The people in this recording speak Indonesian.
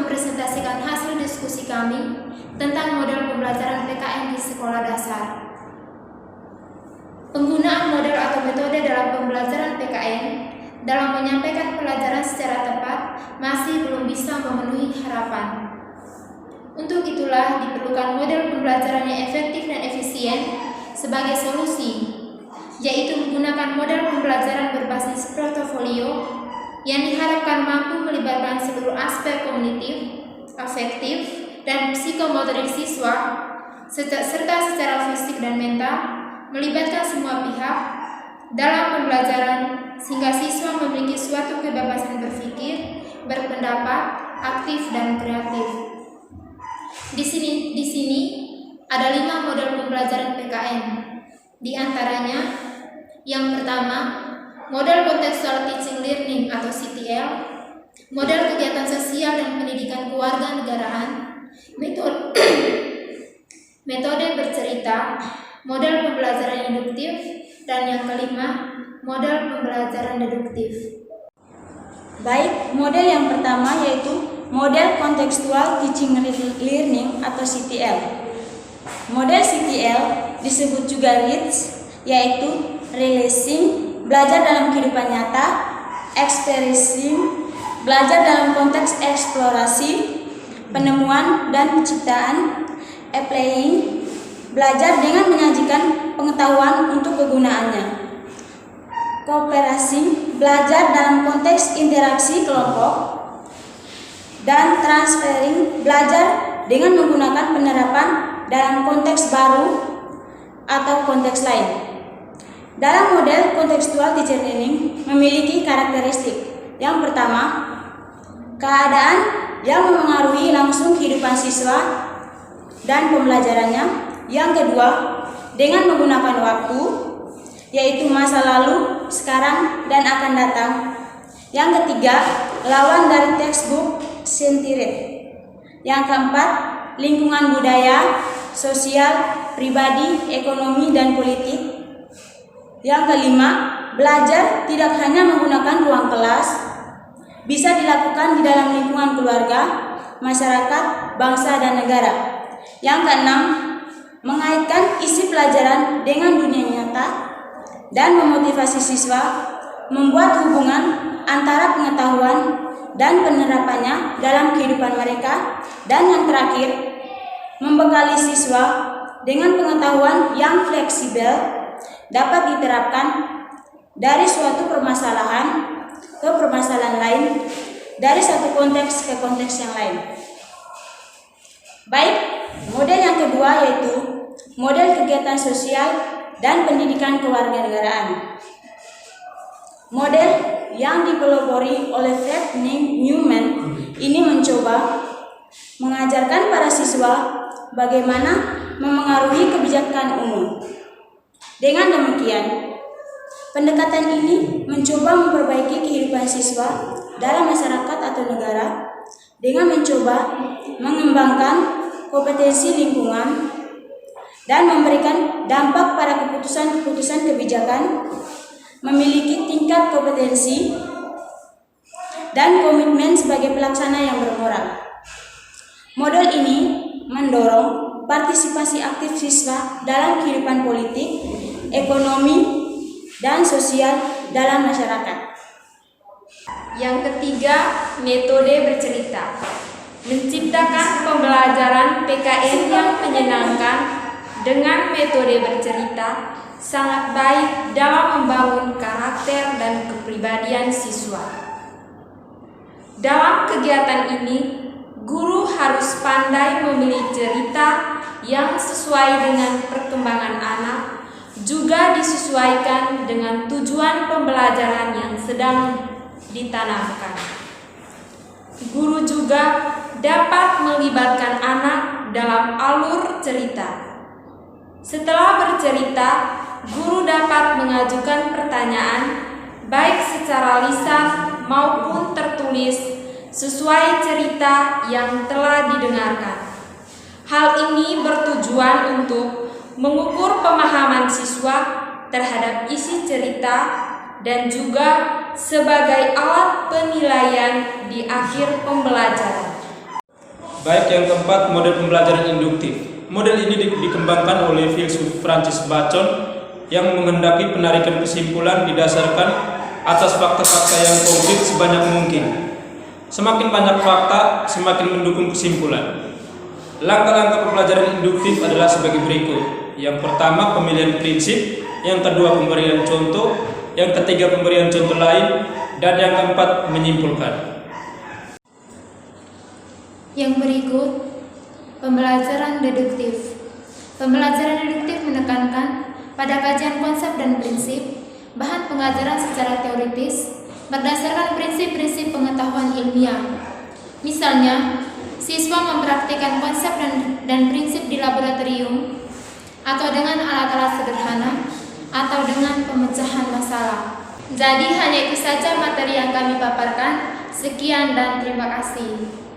mempresentasikan hasil diskusi kami tentang model pembelajaran PKN di sekolah dasar. Penggunaan model atau metode dalam pembelajaran PKN dalam menyampaikan pelajaran secara tepat masih belum bisa memenuhi harapan. Untuk itulah diperlukan model pembelajaran yang efektif dan efisien sebagai solusi, yaitu menggunakan model pembelajaran berbasis portofolio yang diharapkan mampu melibatkan seluruh aspek kognitif, afektif, dan psikomotorik siswa, serta secara fisik dan mental, melibatkan semua pihak dalam pembelajaran sehingga siswa memiliki suatu kebebasan berpikir, berpendapat, aktif, dan kreatif. Di sini ada 5 model pembelajaran PKN. Di antaranya, yang pertama, model Contextual Teaching Learning atau CTL, model kegiatan sosial dan pendidikan kewarganegaraan, metode bercerita, model pembelajaran induktif, dan yang kelima, model pembelajaran deduktif. Baik, model yang pertama yaitu model Contextual Teaching Learning atau CTL. Model CTL disebut juga REACH, yaitu Releasing, belajar dalam kehidupan nyata, Experiencing, belajar dalam konteks eksplorasi, penemuan dan penciptaan, Applying, belajar dengan menyajikan pengetahuan untuk kegunaannya, Cooperating, belajar dalam konteks interaksi kelompok, dan Transferring, belajar dengan menggunakan penerapan dalam konteks baru atau konteks lain. Dalam model Contextual Teaching Learning memiliki karakteristik. Yang pertama, keadaan yang memengaruhi langsung kehidupan siswa dan pembelajarannya. Yang kedua, dengan menggunakan waktu, yaitu masa lalu, sekarang, dan akan datang. Yang ketiga, lawan dari textbook centered. Yang keempat, lingkungan budaya, sosial, pribadi, ekonomi, dan politik. Yang kelima, belajar tidak hanya menggunakan ruang kelas, bisa dilakukan di dalam lingkungan keluarga, masyarakat, bangsa, dan negara. Yang keenam, mengaitkan isi pelajaran dengan dunia nyata dan memotivasi siswa membuat hubungan antara pengetahuan dan penerapannya dalam kehidupan mereka. Dan yang terakhir, membekali siswa dengan pengetahuan yang fleksibel dapat diterapkan dari suatu permasalahan ke permasalahan lain, dari satu konteks ke konteks yang lain. Baik, model yang kedua yaitu model kegiatan sosial dan pendidikan kewarganegaraan. Model yang dipelopori oleh Fred Newman ini mencoba mengajarkan para siswa bagaimana memengaruhi kebijakan umum. Dengan demikian, pendekatan ini mencoba memperbaiki kehidupan siswa dalam masyarakat atau negara dengan mencoba mengembangkan kompetensi lingkungan dan memberikan dampak pada keputusan-keputusan kebijakan, memiliki tingkat kompetensi dan komitmen sebagai pelaksana yang bermoral. Model ini mendorong partisipasi aktif siswa dalam kehidupan politik, ekonomi, dan sosial dalam masyarakat. Yang ketiga, metode bercerita. Menciptakan pembelajaran PKN yang menyenangkan dengan metode bercerita sangat baik dalam membangun karakter dan kepribadian siswa. Dalam kegiatan ini, guru harus pandai memilih cerita yang sesuai dengan perkembangan anak, juga disesuaikan dengan tujuan pembelajaran yang sedang ditanamkan. Guru juga dapat melibatkan anak dalam alur cerita. Setelah bercerita, guru dapat mengajukan pertanyaan baik secara lisan maupun tertulis sesuai cerita yang telah didengarkan. Hal ini bertujuan untuk mengukur pemahaman siswa terhadap isi cerita dan juga sebagai alat penilaian di akhir pembelajaran. Baik, yang keempat, model pembelajaran induktif. Model ini dikembangkan oleh filsuf Francis Bacon yang menghendaki penarikan kesimpulan didasarkan atas fakta-fakta yang konkret sebanyak mungkin. Semakin banyak fakta, semakin mendukung kesimpulan. Langkah-langkah pembelajaran induktif adalah sebagai berikut. Yang pertama, pemilihan prinsip. Yang kedua, pemberian contoh. Yang ketiga, pemberian contoh lain. Dan yang keempat, menyimpulkan. Yang berikut, pembelajaran deduktif. Pembelajaran deduktif menekankan pada kajian konsep dan prinsip, bahan pengajaran secara teoritis, berdasarkan prinsip-prinsip pengetahuan ilmiah. Misalnya, siswa mempraktikkan konsep dan prinsip di laboratorium, atau dengan alat-alat sederhana, atau dengan pemecahan masalah. Jadi hanya itu saja materi yang kami paparkan. Sekian dan terima kasih.